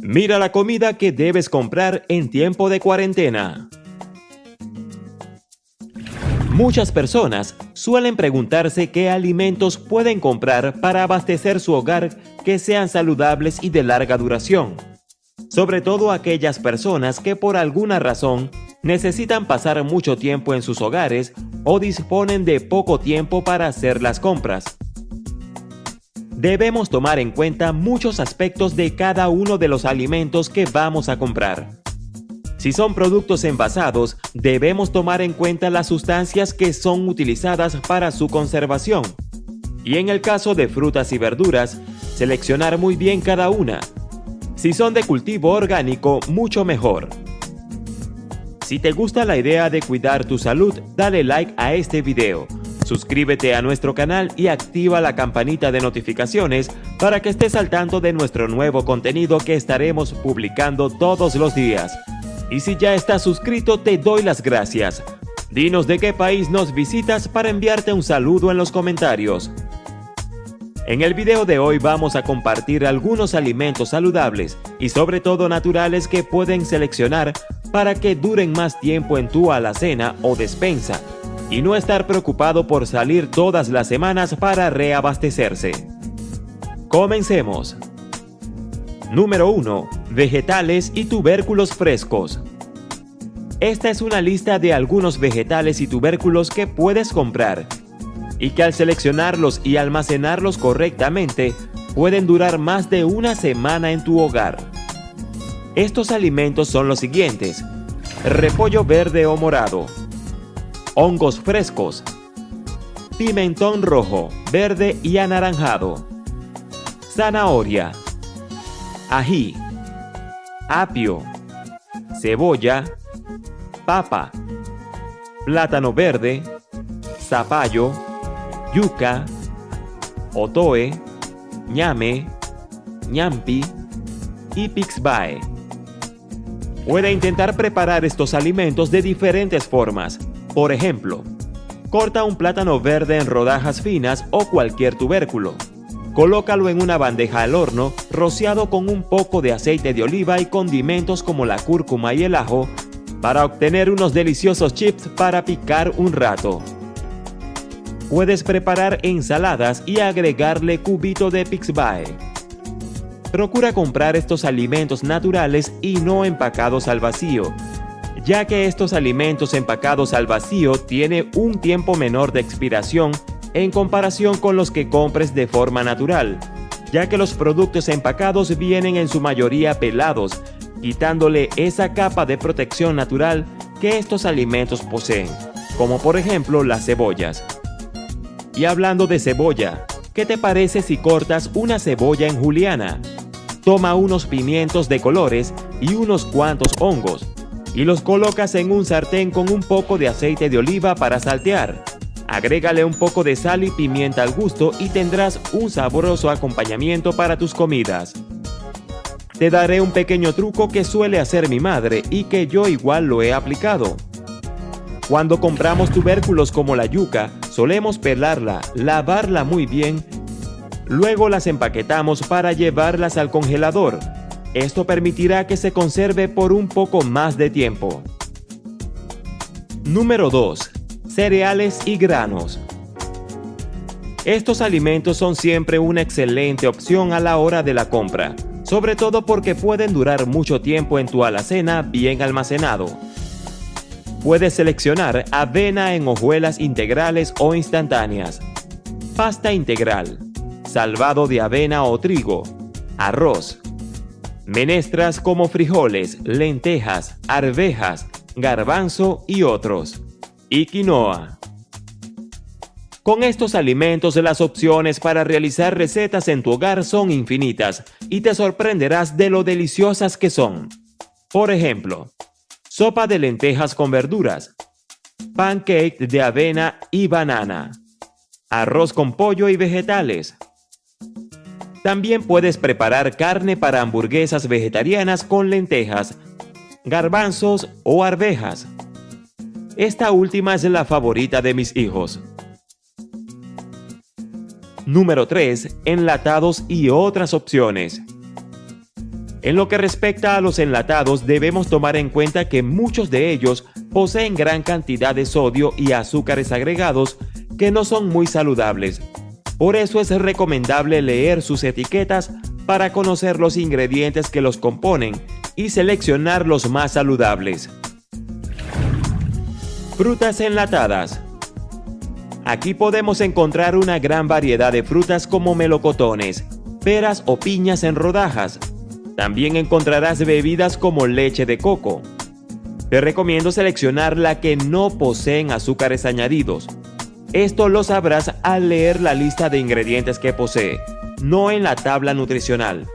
Mira la comida que debes comprar en tiempo de cuarentena. Muchas personas suelen preguntarse qué alimentos pueden comprar para abastecer su hogar que sean saludables y de larga duración. Sobre todo aquellas personas que por alguna razón necesitan pasar mucho tiempo en sus hogares o disponen de poco tiempo para hacer las compras. Debemos tomar en cuenta muchos aspectos de cada uno de los alimentos que vamos a comprar. Si son productos envasados, debemos tomar en cuenta las sustancias que son utilizadas para su conservación. Y en el caso de frutas y verduras, seleccionar muy bien cada una. Si son de cultivo orgánico, mucho mejor. Si te gusta la idea de cuidar tu salud, dale like a este video. Suscríbete a nuestro canal y activa la campanita de notificaciones para que estés al tanto de nuestro nuevo contenido que estaremos publicando todos los días. Y si ya estás suscrito, te doy las gracias. Dinos de qué país nos visitas para enviarte un saludo en los comentarios. En el video de hoy vamos a compartir algunos alimentos saludables y sobre todo naturales que pueden seleccionar para que duren más tiempo en tu alacena o despensa y no estar preocupado por salir todas las semanas para reabastecerse. Comencemos. Número 1. Vegetales y tubérculos frescos. Esta es una lista de algunos vegetales y tubérculos que puedes comprar y que al seleccionarlos y almacenarlos correctamente pueden durar más de una semana en tu hogar. Estos alimentos son los siguientes: repollo verde o morado, hongos frescos, pimentón rojo, verde y anaranjado, zanahoria, ají, apio, cebolla, papa, plátano verde, zapallo, yuca, otoe, ñame, ñampi y pixbae. Puede intentar preparar estos alimentos de diferentes formas. Por ejemplo, corta un plátano verde en rodajas finas o cualquier tubérculo. Colócalo en una bandeja al horno, rociado con un poco de aceite de oliva y condimentos como la cúrcuma y el ajo, para obtener unos deliciosos chips para picar un rato. Puedes preparar ensaladas y agregarle cubito de pixbae. Procura comprar estos alimentos naturales y no empacados al vacío, ya que estos alimentos empacados al vacío tienen un tiempo menor de expiración en comparación con los que compres de forma natural, ya que los productos empacados vienen en su mayoría pelados, quitándole esa capa de protección natural que estos alimentos poseen, como por ejemplo las cebollas. Y hablando de cebolla, ¿qué te parece si cortas una cebolla en juliana? Toma unos pimientos de colores y unos cuantos hongos, y los colocas en un sartén con un poco de aceite de oliva para saltear. Agrégale un poco de sal y pimienta al gusto y tendrás un sabroso acompañamiento para tus comidas. Te daré un pequeño truco que suele hacer mi madre y que yo igual lo he aplicado. Cuando compramos tubérculos como la yuca, solemos pelarla, lavarla muy bien, luego las empaquetamos para llevarlas al congelador. Esto permitirá que se conserve por un poco más de tiempo. Número 2. Cereales y granos. Estos alimentos son siempre una excelente opción a la hora de la compra, sobre todo porque pueden durar mucho tiempo en tu alacena bien almacenado. Puedes seleccionar avena en hojuelas integrales o instantáneas, pasta integral, salvado de avena o trigo, arroz, menestras como frijoles, lentejas, arvejas, garbanzo y otros, y quinoa. Con estos alimentos las opciones para realizar recetas en tu hogar son infinitas y te sorprenderás de lo deliciosas que son. Por ejemplo, sopa de lentejas con verduras, pancake de avena y banana, arroz con pollo y vegetales. También puedes preparar carne para hamburguesas vegetarianas con lentejas, garbanzos o arvejas. Esta última es la favorita de mis hijos. Número 3. Enlatados y otras opciones. En lo que respecta a los enlatados, debemos tomar en cuenta que muchos de ellos poseen gran cantidad de sodio y azúcares agregados que no son muy saludables. Por eso es recomendable leer sus etiquetas para conocer los ingredientes que los componen y seleccionar los más saludables. Frutas enlatadas. Aquí podemos encontrar una gran variedad de frutas como melocotones, peras o piñas en rodajas. También encontrarás bebidas como leche de coco. Te recomiendo seleccionar la que no poseen azúcares añadidos. Esto lo sabrás al leer la lista de ingredientes que posee, no en la tabla nutricional.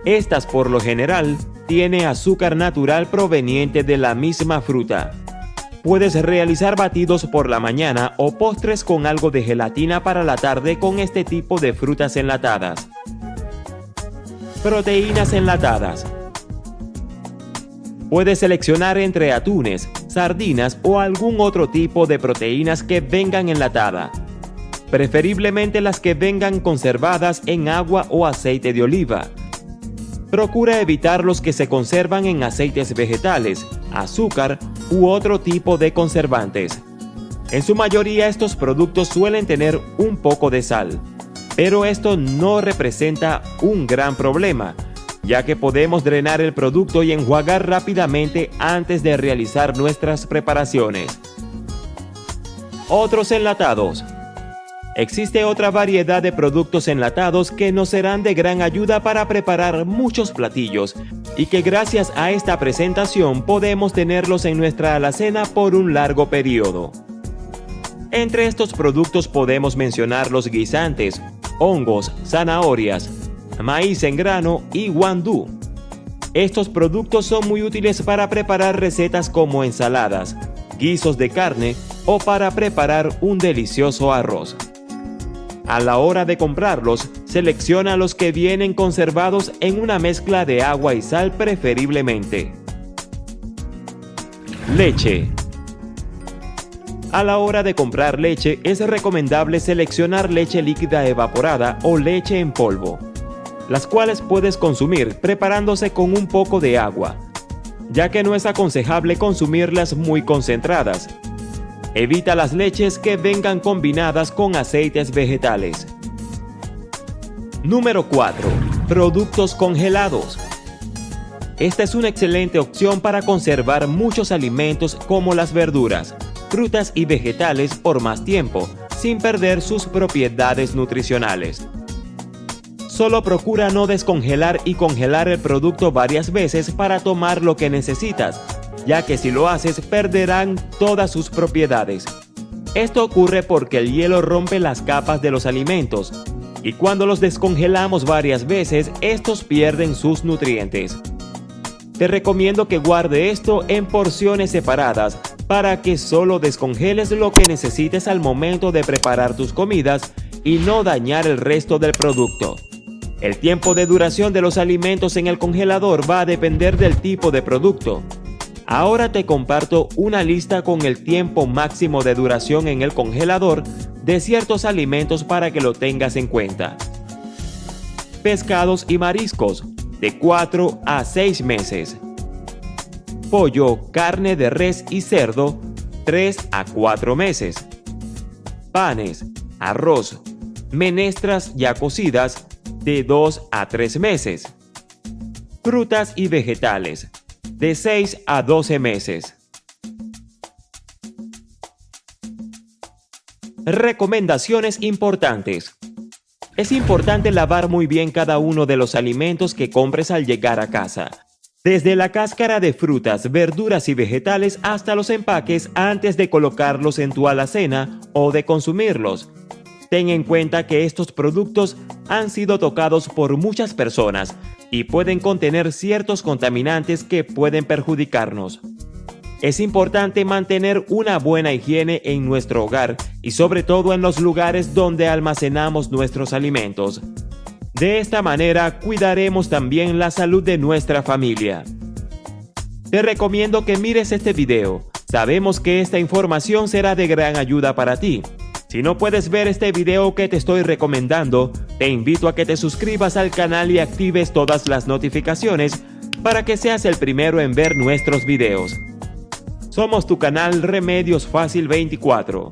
Estas por lo general tienen azúcar natural proveniente de la misma fruta. Puedes realizar batidos por la mañana o postres con algo de gelatina para la tarde con este tipo de frutas enlatadas. Proteínas enlatadas. Puedes seleccionar entre atunes, sardinas o algún otro tipo de proteínas que vengan enlatada. Preferiblemente las que vengan conservadas en agua o aceite de oliva. Procura evitar los que se conservan en aceites vegetales, azúcar u otro tipo de conservantes. En su mayoría estos productos suelen tener un poco de sal, pero esto no representa un gran problema, ya que podemos drenar el producto y enjuagar rápidamente antes de realizar nuestras preparaciones. Otros enlatados. Existe otra variedad de productos enlatados que nos serán de gran ayuda para preparar muchos platillos y que gracias a esta presentación podemos tenerlos en nuestra alacena por un largo periodo. Entre estos productos podemos mencionar los guisantes, hongos, zanahorias, maíz en grano y guandú. Estos productos son muy útiles para preparar recetas como ensaladas, guisos de carne o para preparar un delicioso arroz. A la hora de comprarlos, selecciona los que vienen conservados en una mezcla de agua y sal preferiblemente. Leche. A la hora de comprar leche, es recomendable seleccionar leche líquida evaporada o leche en polvo, las cuales puedes consumir preparándose con un poco de agua, ya que no es aconsejable consumirlas muy concentradas. Evita las leches que vengan combinadas con aceites vegetales. Número 4. Productos congelados. Esta es una excelente opción para conservar muchos alimentos como las verduras, frutas y vegetales por más tiempo, sin perder sus propiedades nutricionales. Solo procura no descongelar y congelar el producto varias veces para tomar lo que necesitas, ya que si lo haces perderán todas sus propiedades. Esto ocurre porque el hielo rompe las capas de los alimentos, y cuando los descongelamos varias veces, estos pierden sus nutrientes. Te recomiendo que guarde esto en porciones separadas para que solo descongeles lo que necesites al momento de preparar tus comidas y no dañar el resto del producto. El tiempo de duración de los alimentos en el congelador va a depender del tipo de producto. Ahora te comparto una lista con el tiempo máximo de duración en el congelador de ciertos alimentos para que lo tengas en cuenta. Pescados y mariscos, de 4 a 6 meses. Pollo, carne de res y cerdo, 3 a 4 meses. Panes, arroz, menestras ya cocidas, de 2 a 3 meses. Frutas y vegetales, de 6 a 12 meses. Recomendaciones importantes. Es importante lavar muy bien cada uno de los alimentos que compres al llegar a casa, desde la cáscara de frutas, verduras y vegetales hasta los empaques antes de colocarlos en tu alacena o de consumirlos. Ten en cuenta que estos productos han sido tocados por muchas personas y pueden contener ciertos contaminantes que pueden perjudicarnos. Es importante mantener una buena higiene en nuestro hogar y sobre todo en los lugares donde almacenamos nuestros alimentos. De esta manera cuidaremos también la salud de nuestra familia. Te recomiendo que mires este video. Sabemos que esta información será de gran ayuda para ti. Si no puedes ver este video que te estoy recomendando, te invito a que te suscribas al canal y actives todas las notificaciones para que seas el primero en ver nuestros videos. Somos tu canal Remedios Fácil 24.